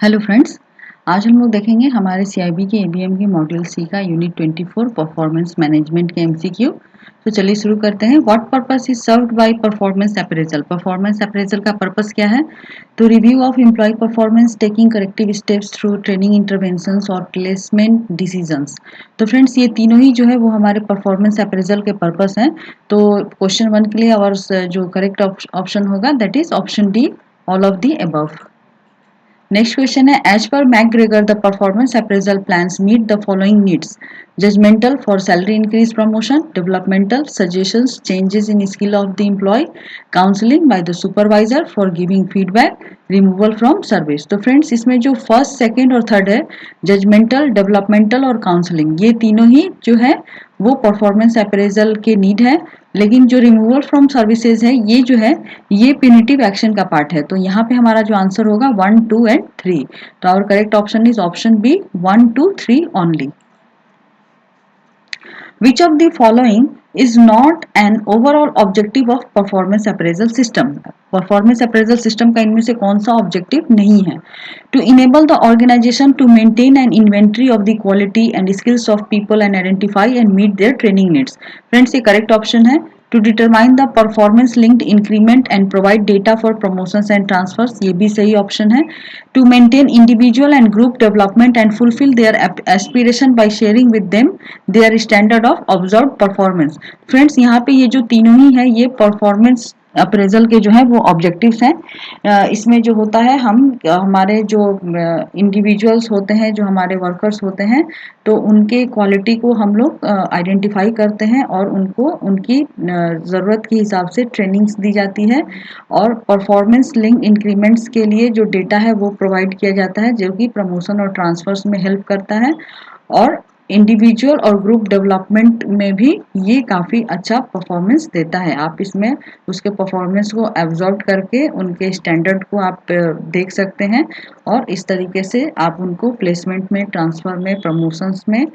Hello friends. आज हम लोग देखेंगे हमारे सीआईबी के एबीएम के मॉड्यूल सी का यूनिट 24 परफॉर्मेंस मैनेजमेंट के एमसीक्यू। तो चलिए शुरू करते हैं। What purpose is served by performance appraisal. Performance appraisal का पर्पस क्या है? तो review of employ performance, taking corrective steps through training interventions और प्लेसमेंट डिसीजंस। तो फ्रेंड्स ये तीनों ही जो है वो हमारे परफॉर्मेंस अप्रेजल के पर्पस हैं। तो क्वेश्चन 1 के लिए और जो करेक्ट ऑप्शन होगा that is option D, all of the above. Next question है, as per McGregor the performance appraisal plans meet the following needs: judgemental for salary increase promotion, developmental suggestions changes in skill of the employee, counselling by the supervisor for giving feedback, removal from service. तो friends इसमें जो first, second और third है, judgemental, developmental और counselling, ये तीनों ही जो है वो परफॉर्मेंस अप्रेजल के नीड है। लेकिन जो रिमूवल फ्रॉम सर्विसेज है ये जो है ये पिनिटिव एक्शन का पार्ट है। तो यहाँ पे हमारा जो आंसर होगा 1, 2 एंड 3। तो our correct option is option B, 1, 2, 3 only. Which of the following is not an overall objective of performance appraisal system? Performance appraisal system का इनमें से कौन सा ऑब्जेक्टिव नहीं है? To enable the organization to maintain an inventory of the quality and skills of people and identify and meet their training needs. Friends ये correct option है। To determine the performance linked increment and provide data for promotions and transfers, ये भी सही option है। To maintain individual and group development and fulfill their aspiration by sharing with them their standard of observed performance. Friends यहाँ पे ये जो तीनों ही है ये परफॉर्मेंस अप्रेजल के जो है वो ऑब्जेक्टिव्स हैं। इसमें जो होता है हम हमारे जो इंडिविजुअल्स होते हैं, जो हमारे वर्कर्स होते हैं, तो उनके क्वालिटी को हम लोग आइडेंटिफाई करते हैं और उनको उनकी ज़रूरत के हिसाब से ट्रेनिंग्स दी जाती है। और परफॉर्मेंस लिंक इंक्रीमेंट्स के लिए जो डेटा है वो प्रोवाइड किया जाता है जो कि प्रमोशन और ट्रांसफर्स में हेल्प करता है। और इंडिविजुअल और ग्रुप डेवलपमेंट में भी ये काफ़ी अच्छा परफॉर्मेंस देता है। आप इसमें उसके परफॉर्मेंस को एब्जॉर्ब करके उनके स्टैंडर्ड को आप देख सकते हैं और इस तरीके से आप उनको प्लेसमेंट में, ट्रांसफ़र में, प्रमोशंस में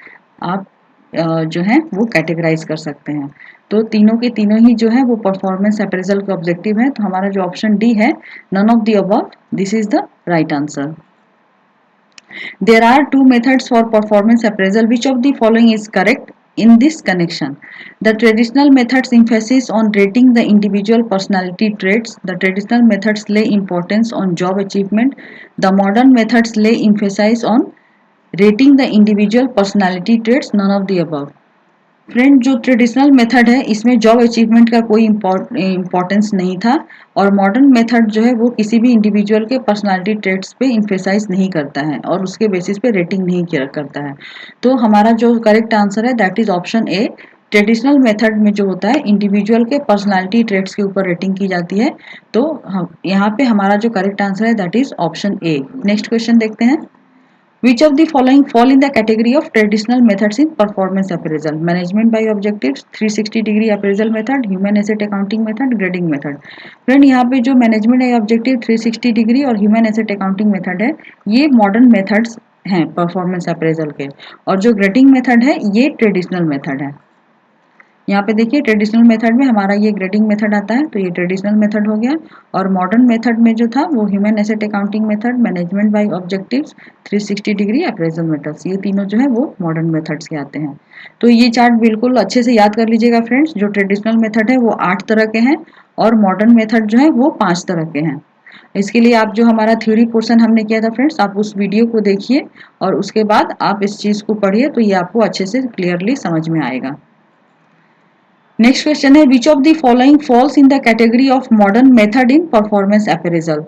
आप जो है वो कैटेगराइज कर सकते हैं। तो तीनों के तीनों ही जो है वो परफॉर्मेंस अप्रेजल के ऑब्जेक्टिव है। तो हमारा जो ऑप्शन डी है, none of the above, this is the right answer. There are two methods for performance appraisal. Which of the following is correct in this connection? The traditional methods emphasis on rating the individual personality traits. The traditional methods lay importance on job achievement. The modern methods lay emphasis on rating the individual personality traits. None of the above. Friend जो traditional method है इसमें job achievement का कोई importance नहीं था और modern method जो है वो किसी भी इंडिविजुअल के पर्सनालिटी ट्रेट्स पे इम्फेसाइज नहीं करता है और उसके बेसिस पे रेटिंग नहीं किया करता है। तो हमारा जो करेक्ट आंसर है that is option A. Traditional method में जो होता है इंडिविजुअल के पर्सनालिटी ट्रेट्स के ऊपर रेटिंग की जाती है। तो यहाँ पे हमारा जो करेक्ट आंसर है that is option A. Next question देखते हैं। Which of the following fall in the category of traditional methods in performance appraisal? Management by objectives, 360-degree appraisal method, human asset accounting method, grading method. Friend यहाँ पे जो management by objective, 360 degree और human asset accounting method है ये modern methods हैं performance appraisal के, और जो ग्रेडिंग मेथड है ये ट्रेडिशनल मेथड है। यहाँ पे देखिए ट्रेडिशनल मेथड में हमारा ये ग्रेडिंग मेथड आता है, तो ये ट्रेडिशनल मेथड हो गया। और मॉडर्न मेथड में जो था वो human asset accounting method, management by objectives, 360 degree appraisal methods, ये तीनों जो है वो मॉडर्न मेथड्स के आते हैं। तो ये चार्ट बिल्कुल अच्छे से याद कर लीजिएगा फ्रेंड्स। जो ट्रेडिशनल मेथड है वो 8 तरह के हैं और मॉडर्न मेथड जो है वो 5 तरह के हैं। इसके लिए आप जो हमारा थ्योरी पोर्शन हमने किया था फ्रेंड्स, आप उस वीडियो को देखिए और उसके बाद आप इस चीज़ को पढ़िए तो ये आपको अच्छे से क्लियरली समझ में आएगा। नेक्स्ट क्वेश्चन है, which of the following falls in the category of modern method in performance appraisal.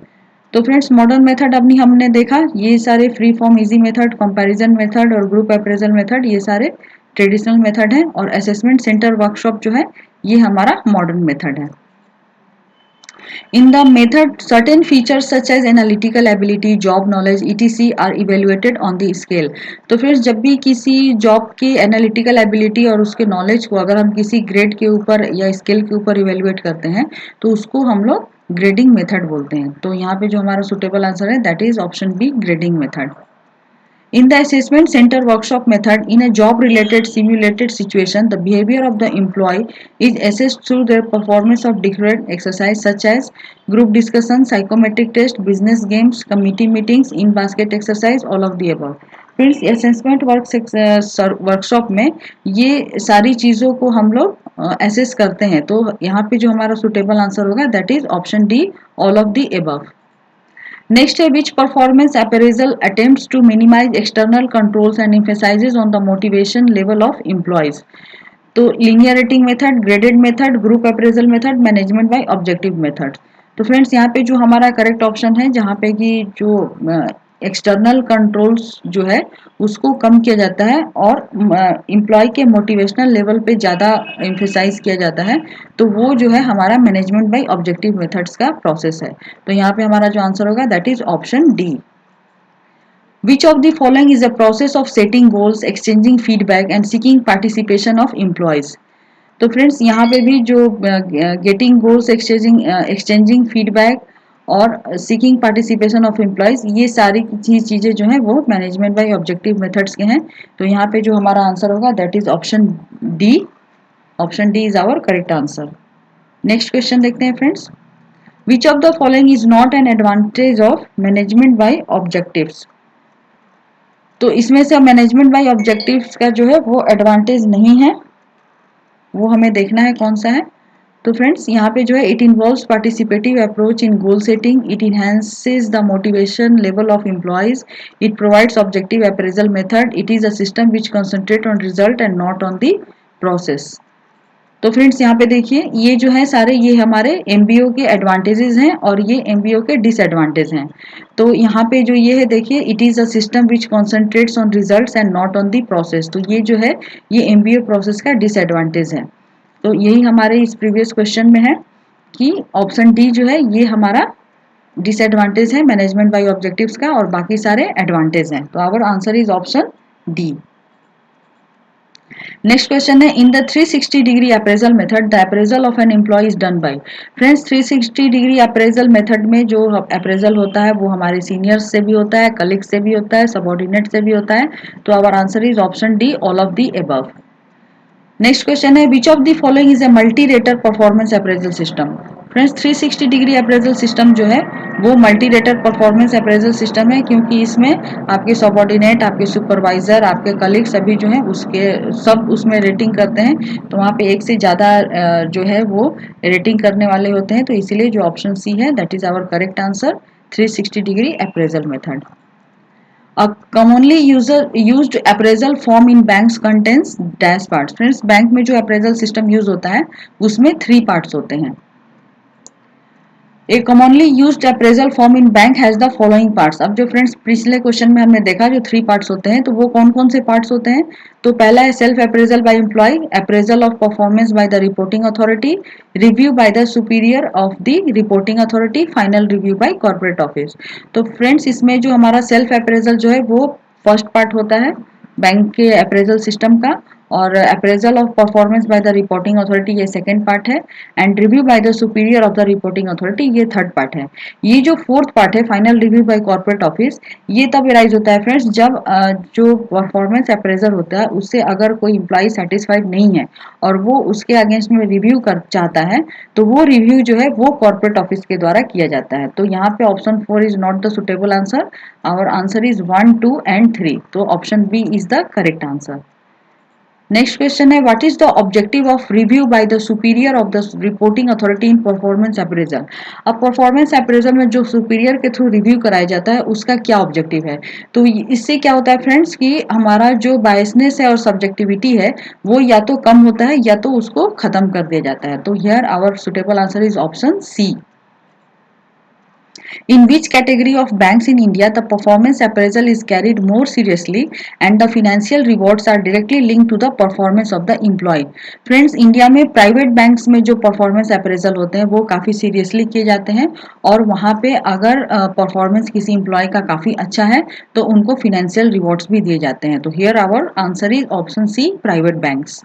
तो फ्रेंड्स मॉडर्न मेथड अपनी हमने देखा ये सारे free form, easy method, comparison method और ग्रुप अप्रेजल मेथड ये सारे ट्रेडिशनल मेथड हैं और असेसमेंट सेंटर वर्कशॉप जो है ये हमारा मॉडर्न मेथड है। In the method, certain features such as analytical ability, job knowledge, etc. are evaluated on the scale. तो फिर जब भी किसी जॉब की एनालिटिकल एबिलिटी और उसके नॉलेज को अगर हम किसी ग्रेड के ऊपर या स्केल के ऊपर इवेल्युएट करते हैं तो उसको हम लोग ग्रेडिंग मेथड बोलते हैं। तो यहाँ पे जो हमारा सुटेबल आंसर है that is option B, grading method. In the assessment center workshop method, in a job related simulated situation, the behavior of the employee is assessed through their performance of different exercises such as group discussion, psychometric test, business games, committee meetings, in basket exercise, all of the above. Friends assessment workshop में ये सारी चीज़ों को हम लोग assess करते हैं, तो यहाँ पे जो हमारा सुटेबल आंसर होगा that is option D, all of the above. Next, which performance appraisal attempts to minimize external controls and emphasizes on the motivation level of employees. तो linear rating method, graded method, group appraisal method, management by objective method. तो friends यहाँ पे जो हमारा correct option है जहाँ पे कि जो एक्सटर्नल कंट्रोल्स जो है उसको कम किया जाता है और एम्प्लॉय के मोटिवेशनल लेवल पे ज़्यादा एम्फेसाइज किया जाता है, तो वो जो है हमारा मैनेजमेंट बाय ऑब्जेक्टिव मेथड्स का प्रोसेस है. तो यहाँ पे हमारा जो आंसर होगा that is option D. Which of the following is a process of setting goals, exchanging feedback and seeking participation of employees? तो फ्रेंड्स यहाँ पे भी जो गेटिंग गोल्स, एक्सचेंजिंग फीडबैक और सीकिंग पार्टिसिपेशन ऑफ एम्प्लॉयज, ये सारी चीज़ें जो हैं वो मैनेजमेंट बाय ऑब्जेक्टिव मेथड्स के हैं. तो यहाँ पे जो हमारा आंसर होगा that is option D. Option D is our correct answer. Next question देखते हैं friends. Which of the following is not an advantage of management by objectives? तो इसमें से मैनेजमेंट बाय ऑब्जेक्टिव्स का जो है वो एडवांटेज नहीं है, वो हमें देखना है कौन सा है. तो फ्रेंड्स यहाँ पे जो है it involves participative approach in goal setting, it enhances the motivation level of employees, it provides objective appraisal method, it is a system which concentrate on result and not on the process. तो friends यहाँ पे देखिए ये जो है सारे ये हमारे एमबीओ के एडवांटेजेस हैं और ये एमबीओ के डिसएडवांटेज हैं. तो यहाँ पे जो ये है देखिए it is a system which concentrates on results and not on the process. तो ये जो है ये एमबीओ प्रोसेस का डिसएडवांटेज है. तो यही हमारे इस प्रीवियस क्वेश्चन में है कि ऑप्शन डी जो है ये हमारा डिसएडवांटेज है मैनेजमेंट बाय ऑब्जेक्टिव्स का और बाकी सारे एडवांटेज हैं. तो our answer is option D. Next question है in the 360 degree appraisal method the appraisal of an employee is done by. Friends 360 degree appraisal method में जो अप्रेजल होता है वो हमारे सीनियर्स से भी होता है, कलीग्स से भी होता है, सबऑर्डिनेट से भी होता है. तो our answer is option D, all of the above. Next question है which of the following is a multi rater performance appraisal system. Friends 360 degree appraisal system जो है वो multi rater performance appraisal system है, क्योंकि इसमें आपके subordinate, आपके supervisor, आपके कलीग सभी जो है उसके सब उसमें रेटिंग करते हैं. तो वहाँ पे एक से ज़्यादा जो है वो रेटिंग करने वाले होते हैं. तो इसीलिए जो ऑप्शन सी है that is our correct answer, 360 degree appraisal method. A commonly used appraisal form in banks contains dash parts. Friends bank में जो अप्रेजल सिस्टम यूज होता है उसमें 3 पार्ट्स होते हैं. A commonly used appraisal form in bank has the following parts. अब जो friends पिछले क्वेश्चन में हमने देखा जो 3 पार्ट्स होते हैं तो वो कौन कौन से पार्ट्स होते हैं. तो पहला है self appraisal by employee, appraisal of performance by the reporting authority, review by the superior of the reporting authority, final review by corporate office. तो फ्रेंड्स इसमें जो हमारा सेल्फ अप्रेजल जो है वो फर्स्ट पार्ट होता है बैंक के अप्रेजल सिस्टम का, और appraisal of performance by the reporting authority ये सेकंड पार्ट है, and review by the superior of the reporting authority ये थर्ड पार्ट है. ये जो फोर्थ पार्ट है final review by corporate office, ये तब अराइज होता है फ्रेंड्स जब जो परफॉर्मेंस अप्रेजर होता है उससे अगर कोई एम्प्लॉय सेटिस्फाइड नहीं है और वो उसके अगेंस्ट में रिव्यू कर चाहता है तो वो रिव्यू जो है वो कॉर्पोरेट ऑफिस के द्वारा किया जाता है. तो यहाँ पे option 4 is not the suitable answer, our answer is 1, 2 and 3. तो option B is the correct answer. Next question है what is the objective of review by the superior of the reporting authority in performance appraisal. अब performance appraisal में जो superior के through review कराया जाता है उसका क्या ऑब्जेक्टिव है. तो इससे क्या होता है फ्रेंड्स कि हमारा जो बायसनेस है और सब्जेक्टिविटी है वो या तो कम होता है या तो उसको खत्म कर दिया जाता है. तो here our suitable answer is option C. In which category of banks in India the performance appraisal is carried more seriously and the financial rewards are directly linked to the performance of the employee. Friends, India में private banks में जो performance appraisal होते हैं वो काफ़ी seriously किए जाते हैं और वहाँ पे अगर परफॉर्मेंस किसी एम्प्लॉय का काफ़ी अच्छा है तो उनको फिनेंशियल रिवॉर्ड्स भी दिए जाते हैं. तो here our answer is option C, private banks.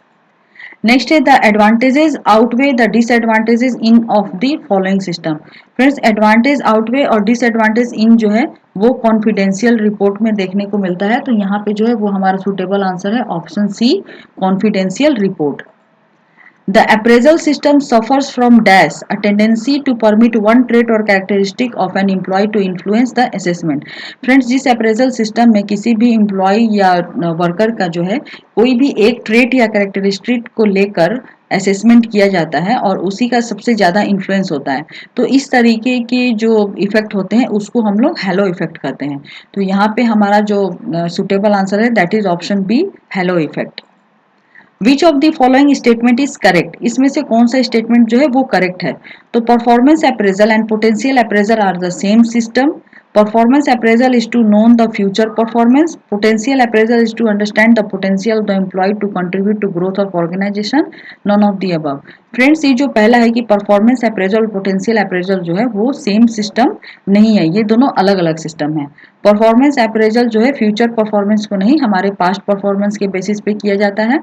Next है the advantages outweigh the disadvantages in of the following system. Friends advantage outweigh और डिसएडवांटेज इन जो है वो कॉन्फिडेंशियल रिपोर्ट में देखने को मिलता है। तो यहाँ पे जो है वो हमारा सुटेबल आंसर है option C, confidential report. The appraisal system suffers from dash a tendency to permit one trait or characteristic of an employee to influence the assessment। Friends जिस अप्रेजल सिस्टम में किसी भी एम्प्लॉय या worker का जो है कोई भी एक ट्रेट या कैरेक्टरिस्टिक को लेकर असेसमेंट किया जाता है और उसी का सबसे ज़्यादा इन्फ्लुएंस होता है। तो इस तरीके के जो इफेक्ट होते हैं उसको हम लोग हेलो इफेक्ट कहते हैं। तो यहाँ पे हमारा जो सुटेबल आंसर है that is option B, halo effect. Which of the following statement is correct, इसमें से कौन सा स्टेटमेंट जो है वो करेक्ट है। तो performance appraisal and potential appraisal are the same system. Performance appraisal is to know the future performance. Potential appraisal is to understand the potential of the employee to contribute to growth of organization. None of the above. Friends ये जो पहला है कि performance appraisal और potential appraisal जो है वो same system नहीं है, ये दोनों अलग अलग सिस्टम है। परफॉर्मेंस अप्रेजल जो है फ्यूचर परफॉर्मेंस को नहीं, हमारे पास्ट परफॉर्मेंस के बेसिस पे किया जाता है।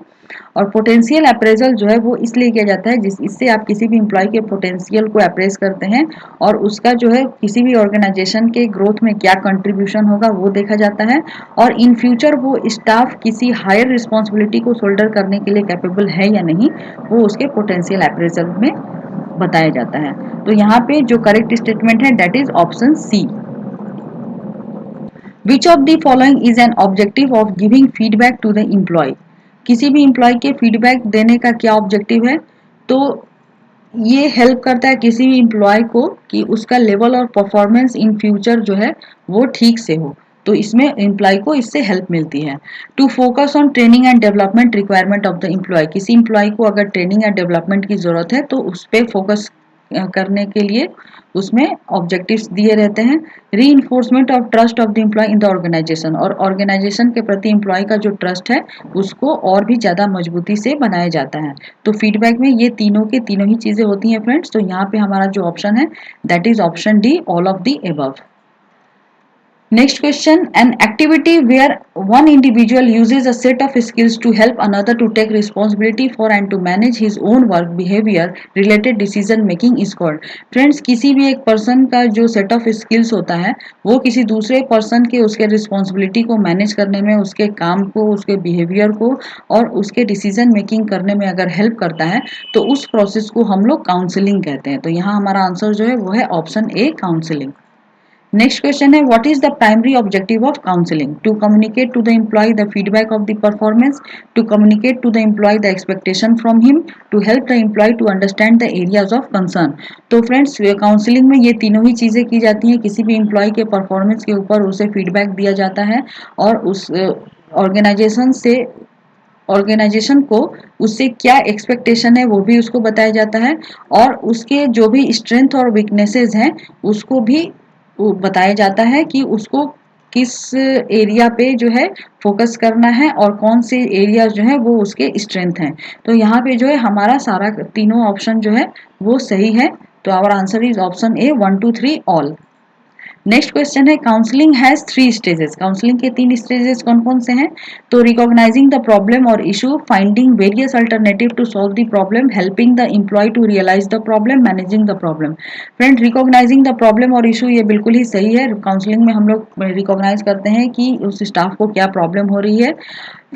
और पोटेंशियल अप्रेजल जो है वो इसलिए किया जाता है इससे आप किसी भी एम्प्लॉय के पोटेंशियल को अप्रेज करते हैं और उसका जो है किसी भी ऑर्गेनाइजेशन के ग्रोथ में क्या कंट्रीब्यूशन होगा वो देखा जाता है और इन फ्यूचर वो स्टाफ किसी हायर रिस्पॉन्सिबिलिटी को शोल्डर करने के लिए कैपेबल है या नहीं वो उसके पोटेंशियल अप्रेजल में बताया जाता है। तो यहाँ पे जो करेक्ट स्टेटमेंट है that is option C. Which of the following is an objective of giving feedback to the employee. किसी भी एम्प्लॉय के फीडबैक देने का क्या ऑब्जेक्टिव है। तो ये हेल्प करता है किसी भी एम्प्लॉय को कि उसका लेवल और परफॉर्मेंस इन फ्यूचर जो है वो ठीक से हो। तो इसमें एम्प्लॉय को इससे हेल्प मिलती है। To focus on training and development requirement of the employee, किसी एम्प्लॉय को अगर ट्रेनिंग या डेवलपमेंट की जरूरत है तो उस पर फोकस करने के लिए उसमें ऑब्जेक्टिव्स दिए रहते हैं। Reinforcement of trust of the employee in the organisation, और ऑर्गेनाइजेशन के प्रति एम्प्लॉय का जो ट्रस्ट है उसको और भी ज़्यादा मजबूती से बनाया जाता है। तो फीडबैक में ये तीनों के तीनों ही चीज़ें होती हैं फ्रेंड्स। तो यहाँ पे हमारा जो ऑप्शन है that is option D, all of the above. Next question, an activity where one individual uses a set of skills to help another to take responsibility for and to manage his own work behavior related decision making is called। Friends किसी भी एक person का जो set of skills होता है वो किसी दूसरे पर्सन के उसके रिस्पॉन्सिबिलिटी को मैनेज करने में, उसके काम को, उसके बिहेवियर को और उसके डिसीजन मेकिंग करने में अगर हेल्प करता है तो उस प्रोसेस को हम लोग काउंसलिंग कहते हैं। तो यहाँ हमारा आंसर जो है वो है option A, counselling. Next question है what is the primary objective of counselling. To communicate to the employee the feedback of the performance, to communicate to the employee the expectation from him, to help the employee to understand the areas of concern. तो friends counselling में ये तीनों ही चीज़ें की जाती हैं। किसी भी एम्प्लॉय के परफॉर्मेंस के ऊपर उसे फीडबैक दिया जाता है और उस ऑर्गेनाइजेशन को उससे क्या एक्सपेक्टेशन है वो भी उसको बताया जाता है और उसके जो भी स्ट्रेंथ और वीकनेसेस हैं उसको भी बताया जाता है कि उसको किस एरिया पे जो है फोकस करना है और कौन से एरिया जो है वो उसके स्ट्रेंथ हैं। तो यहाँ पे जो है हमारा सारा तीनों ऑप्शन जो है वो सही है। तो our answer is option A, 1 2 3 all. Next question है काउंसलिंग हैज 3 स्टेजेस। काउंसलिंग के 3 स्टेजेस कौन कौन से हैं। तो रिकॉग्नाइजिंग द प्रॉब्लम और issue, finding various alternative to solve the problem, helping the employee to realise the problem, managing the problem. Friend recognising the problem और issue ये बिल्कुल ही सही है। काउंसलिंग में हम लोग रिकॉग्नाइज करते हैं कि उस स्टाफ को क्या प्रॉब्लम हो रही है।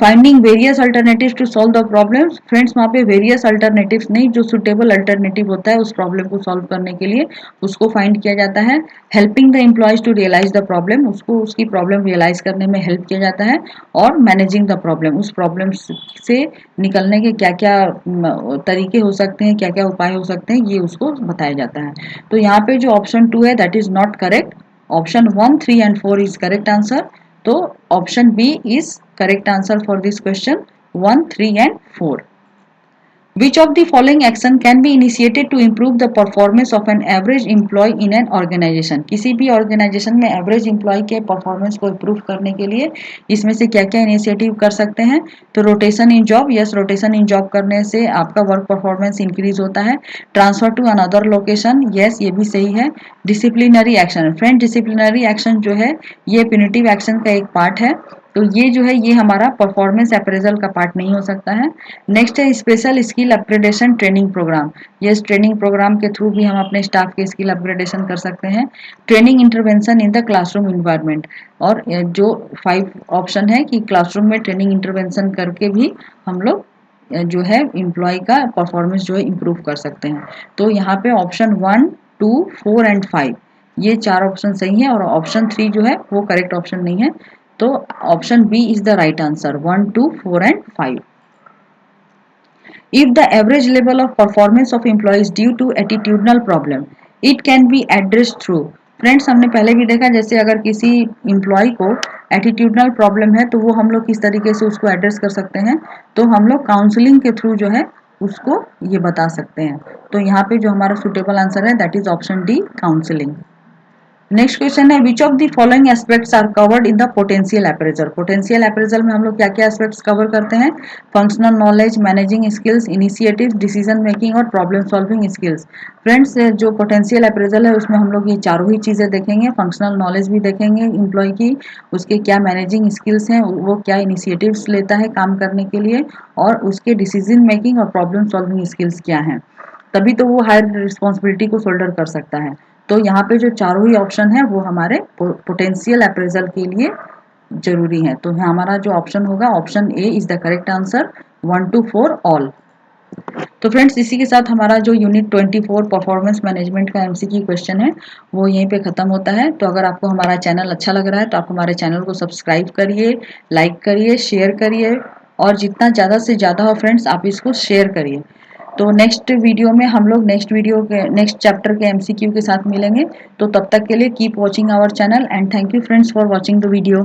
Finding various alternative to solve the problem, friends वहाँ पे वेरियस अल्टरनेटिव्स नहीं, जो सुटेबल अल्टरनेटिव होता है उस प्रॉब्लम को सॉल्व करने के लिए उसको फाइंड किया जाता है। Helping the employees to realise the problem, उसको उसकी प्रॉब्लम रियलाइज करने में हेल्प किया जाता है। और मैनेजिंग द प्रॉब्लम, उस प्रॉब्लम से निकलने के क्या क्या तरीके हो सकते हैं, क्या क्या उपाय हो सकते हैं, ये उसको बताया जाता है। तो यहाँ पे जो ऑप्शन 2 है that is not correct. Option 1 3 and 4 is correct answer. तो option B is correct answer for this question 1 3 and 4। Which of the following action can be initiated to improve the performance of an average employee in an organization? किसी भी organisation में average employ के performance को improve करने के लिए इसमें से क्या क्या इनिशिएटिव कर सकते हैं। तो rotation in job, yes rotation in job करने से आपका वर्क परफॉर्मेंस इंक्रीज होता है। Transfer to another location, yes ये भी सही है। Disciplinary action, friend disciplinary action जो है ये प्यूनिटिव एक्शन का एक पार्ट है। तो ये जो है ये हमारा परफॉर्मेंस अप्रेजल का पार्ट नहीं हो सकता है। नेक्स्ट है special skill upgradation training programme. ये इस ट्रेनिंग प्रोग्राम के थ्रू भी हम अपने स्टाफ के स्किल अपग्रेडेशन कर सकते हैं। Training intervention in the classroom environment, और जो 5 ऑप्शन है कि क्लासरूम में ट्रेनिंग इंटरवेंशन करके भी हम लोग जो है एम्प्लॉय का परफॉर्मेंस जो है इम्प्रूव कर सकते हैं। तो यहाँ पे ऑप्शन 1, 2, 4 एंड 5 ये 4 ऑप्शन सही है, और ऑप्शन 3 जो है वो करेक्ट ऑप्शन नहीं है। तो option B is the right answer, 1, 2, 4 and 5। If the average level of performance of employee is due to attitudinal problem, it can be addressed through। Friends हमने पहले भी देखा जैसे अगर किसी एम्प्लॉय को एटीट्यूडनल प्रॉब्लम है तो वो हम लोग किस तरीके से उसको एड्रेस कर सकते हैं, तो हम लोग काउंसलिंग के थ्रू जो है उसको ये बता सकते हैं। तो यहाँ पे जो हमारा सुटेबल आंसर है that is option D, counselling. Next question है which of the following aspects are covered in the potential appraisal. Potential appraisal में हम लोग क्या क्या एस्पेक्ट्स कवर करते हैं? Functional knowledge, managing skills, initiative, decision making और प्रॉब्लम सॉल्विंग स्किल्स। फ्रेंड्स जो पोटेंशियल अप्रेजल है उसमें हम लोग ये चारों ही चीजें देखेंगे। फंक्शनल नॉलेज भी देखेंगे एम्प्लॉय की, उसके क्या मैनेजिंग स्किल्स हैं, वो क्या इनिशिएटिव्स लेता है काम करने के लिए, और उसके डिसीजन मेकिंग और प्रॉब्लम सॉल्विंग स्किल्स क्या हैं, तभी तो वो हायर रिस्पॉन्सिबिलिटी को शोल्डर कर सकता है। तो यहाँ पे जो चारों ही ऑप्शन है वो हमारे पोटेंशियल अप्रेजल के लिए जरूरी है। तो हमारा जो ऑप्शन होगा option A is the correct answer, 1 to 4 all. तो फ्रेंड्स इसी के साथ हमारा जो यूनिट 24 परफॉर्मेंस मैनेजमेंट का एमसीक्यू क्वेश्चन है वो यहीं पे खत्म होता है। तो अगर आपको हमारा चैनल अच्छा लग रहा है तो आप हमारे चैनल को सब्सक्राइब करिए, लाइक करिए, शेयर करिए, और जितना ज़्यादा से ज़्यादा हो फ्रेंड्स आप इसको शेयर करिए। तो नेक्स्ट वीडियो में हम लोग नेक्स्ट चैप्टर के एमसीक्यू के साथ मिलेंगे। तो तब तक के लिए keep watching our channel and thank you friends for watching the video.